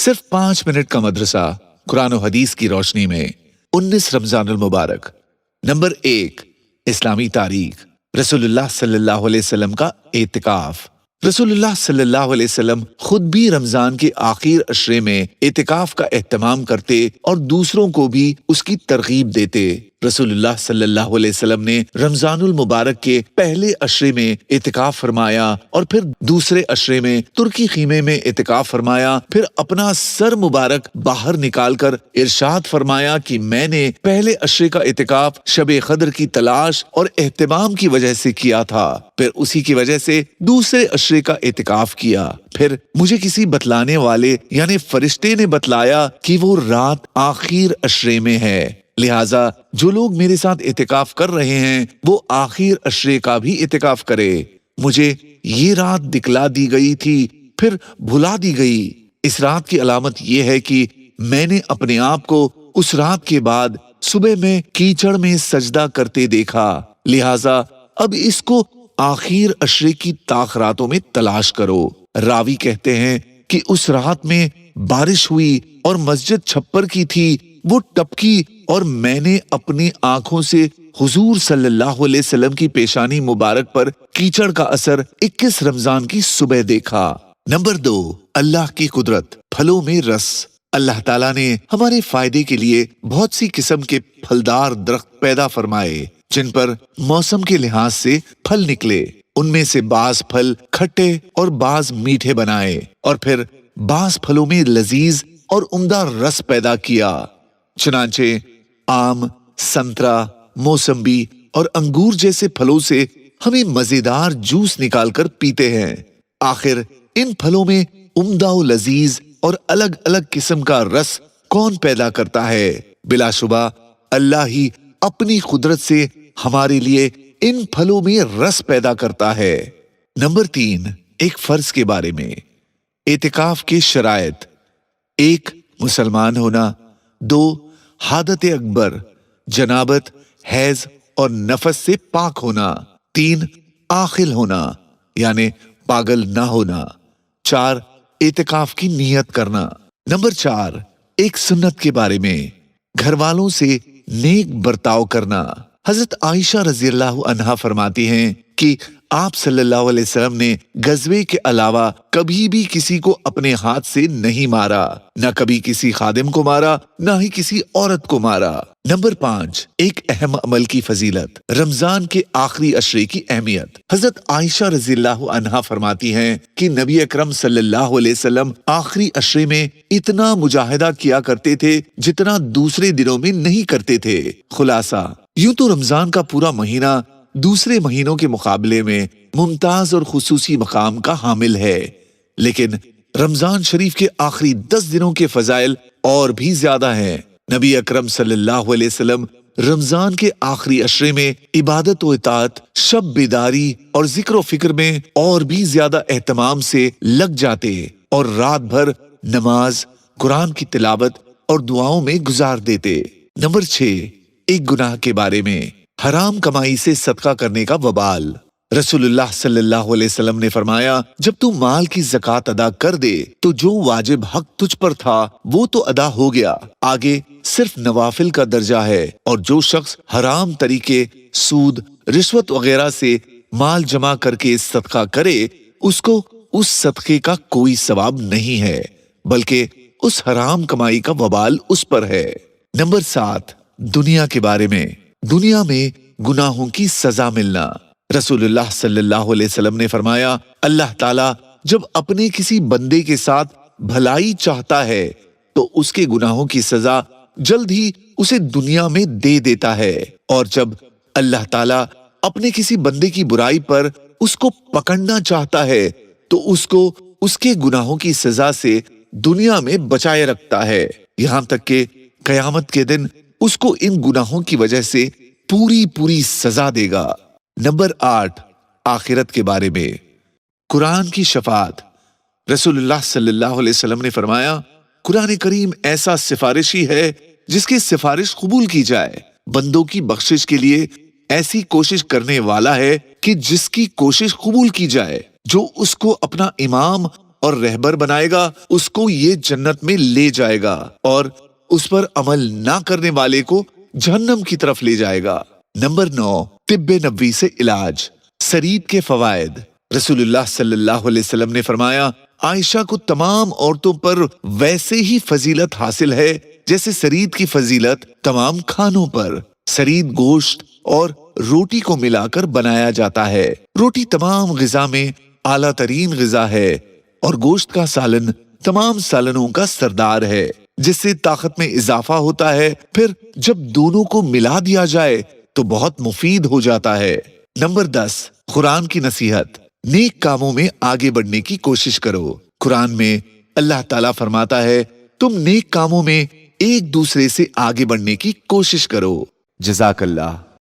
صرف 5 منٹ کا مدرسہ قرآن و حدیث کی روشنی میں 19 رمضان المبارک۔ نمبر 1، اسلامی تاریخ۔ رسول اللہ صلی اللہ علیہ وسلم کا اعتکاف۔ رسول اللہ صلی اللہ علیہ وسلم خود بھی رمضان کے آخر عشرے میں اعتکاف کا اہتمام کرتے اور دوسروں کو بھی اس کی ترغیب دیتے۔ رسول اللہ صلی اللہ علیہ وسلم نے رمضان المبارک کے پہلے عشرے میں اعتکاف فرمایا اور پھر دوسرے عشرے میں ترکی خیمے میں اعتکاف فرمایا، پھر اپنا سر مبارک باہر نکال کر ارشاد فرمایا کہ میں نے پہلے عشرے کا اعتکاف شب قدر کی تلاش اور اہتمام کی وجہ سے کیا تھا، پھر اسی کی وجہ سے دوسرے عشرے کا اعتکاف کیا، پھر مجھے کسی بتلانے والے یعنی فرشتے نے بتلایا کہ وہ رات آخر عشرے میں ہے، لہٰذا جو لوگ میرے ساتھ اعتکاف کر رہے ہیں وہ آخر عشرے کا بھی اعتکاف کرے۔ مجھے یہ رات دکھلا دی گئی تھی پھر بھلا دی گئی۔ اس رات کی علامت یہ ہے کہ میں نے اپنے آپ کو اس رات کے بعد صبح میں کیچڑ میں سجدہ کرتے دیکھا، لہٰذا اب اس کو آخر عشرے کی تاخراتوں میں تلاش کرو۔ راوی کہتے ہیں کہ اس رات میں بارش ہوئی اور مسجد چھپر کی تھی، وہ ٹپکی اور میں نے اپنی آنکھوں سے حضور صلی اللہ علیہ وسلم کی پیشانی مبارک پر کیچڑ کا اثر 21 رمضان کی صبح دیکھا۔ نمبر 2، اللہ کی قدرت، پھلوں میں رس۔ اللہ تعالیٰ نے ہمارے فائدے کے لیے بہت سی قسم کے پھلدار درخت پیدا فرمائے جن پر موسم کے لحاظ سے پھل نکلے۔ ان میں سے بعض پھل کھٹے اور بعض میٹھے بنائے اور پھر بعض پھلوں میں لذیذ اور عمدہ رس پیدا کیا۔ چنانچہ آم، سنترا، موسمبی اور انگور جیسے پھلوں سے ہمیں مزیدار جوس نکال کر پیتے ہیں۔ آخر ان پھلوں میں عمدہ و لذیذ اور الگ الگ قسم کا رس کون پیدا کرتا ہے؟ بلا شبہ اللہ ہی اپنی قدرت سے ہمارے لیے ان پھلوں میں رس پیدا کرتا ہے۔ نمبر 3، ایک فرض کے بارے میں۔ اعتکاف کے شرائط: 1، مسلمان ہونا۔ 2، حادث اکبر، جنابت، حیض اور نفس سے پاک ہونا۔ 3، عاقل ہونا یعنی پاگل نہ ہونا۔ 4، اعتکاف کی نیت کرنا۔ نمبر 4، ایک سنت کے بارے میں، گھر والوں سے نیک برتاؤ کرنا۔ حضرت عائشہ رضی اللہ عنہا فرماتی ہیں کہ آپ صلی اللہ علیہ وسلم نے غزوے کے علاوہ کبھی بھی کسی کو اپنے ہاتھ سے نہیں مارا، نہ کبھی کسی خادم کو مارا، نہ ہی کسی عورت کو مارا۔ نمبر 5، ایک اہم عمل کی فضیلت، رمضان کے آخری عشرے کی اہمیت۔ حضرت عائشہ رضی اللہ عنہا فرماتی ہیں کہ نبی اکرم صلی اللہ علیہ وسلم آخری عشرے میں اتنا مجاہدہ کیا کرتے تھے جتنا دوسرے دنوں میں نہیں کرتے تھے۔ خلاصہ، یوں تو رمضان کا پورا مہینہ دوسرے مہینوں کے مقابلے میں ممتاز اور خصوصی مقام کا حامل ہے، لیکن رمضان شریف کے آخری 10 دنوں کے فضائل اور بھی زیادہ ہیں۔ نبی اکرم صلی اللہ علیہ وسلم رمضان کے آخری عشرے میں عبادت و اطاعت، شب بیداری اور ذکر و فکر میں اور بھی زیادہ اہتمام سے لگ جاتے اور رات بھر نماز، قرآن کی تلاوت اور دعاؤں میں گزار دیتے۔ نمبر 6، ایک گناہ کے بارے میں، حرام کمائی سے صدقہ کرنے کا وبال۔ رسول اللہ صلی اللہ علیہ وسلم نے فرمایا، جب تو مال کی زکوٰۃ ادا کر دے تو جو واجب حق تجھ پر تھا وہ تو ادا ہو گیا، آگے صرف نوافل کا درجہ ہے، اور جو شخص حرام طریقے، سود، رشوت وغیرہ سے مال جمع کر کے صدقہ کرے اس کو اس صدقے کا کوئی ثواب نہیں ہے، بلکہ اس حرام کمائی کا وبال اس پر ہے۔ نمبر 7، دنیا کے بارے میں، دنیا میں گناہوں کی سزا ملنا۔ رسول اللہ صلی اللہ علیہ وسلم نے فرمایا، اللہ تعالیٰ جب اپنے کسی بندے کے ساتھ بھلائی چاہتا ہے تو اس کے گناہوں کی سزا جلد ہی اسے دنیا میں دے دیتا ہے، اور جب اللہ تعالیٰ اپنے کسی بندے کی برائی پر اس کو پکڑنا چاہتا ہے تو اس کو اس کے گناہوں کی سزا سے دنیا میں بچائے رکھتا ہے، یہاں تک کہ قیامت کے دن اس کو ان گناہوں کی وجہ سے پوری سزا دے گا۔ نمبر 8، آخرت کے بارے میں، قرآن کی شفاعت۔ رسول اللہ صلی اللہ علیہ وسلم نے فرمایا، قرآن کریم ایسا سفارشی ہے جس کی سفارش قبول کی جائے، بندوں کی بخشش کے لیے ایسی کوشش کرنے والا ہے کہ جس کی کوشش قبول کی جائے، جو اس کو اپنا امام اور رہبر بنائے گا اس کو یہ جنت میں لے جائے گا اور اس پر عمل نہ کرنے والے کو جہنم کی طرف لے جائے گا۔ نمبر 9، طب نبوی سے علاج، سرید کے فوائد۔ رسول اللہ صلی اللہ علیہ وسلم نے فرمایا، عائشہ کو تمام عورتوں پر ویسے ہی فضیلت حاصل ہے جیسے سرید کی فضیلت تمام کھانوں پر۔ سرید گوشت اور روٹی کو ملا کر بنایا جاتا ہے۔ روٹی تمام غذا میں اعلیٰ ترین غذا ہے اور گوشت کا سالن تمام سالنوں کا سردار ہے، جس سے طاقت میں اضافہ ہوتا ہے۔ پھر جب دونوں کو ملا دیا جائے تو بہت مفید ہو جاتا ہے۔ نمبر 10، قرآن کی نصیحت، نیک کاموں میں آگے بڑھنے کی کوشش کرو۔ قرآن میں اللہ تعالیٰ فرماتا ہے، تم نیک کاموں میں ایک دوسرے سے آگے بڑھنے کی کوشش کرو۔ جزاک اللہ۔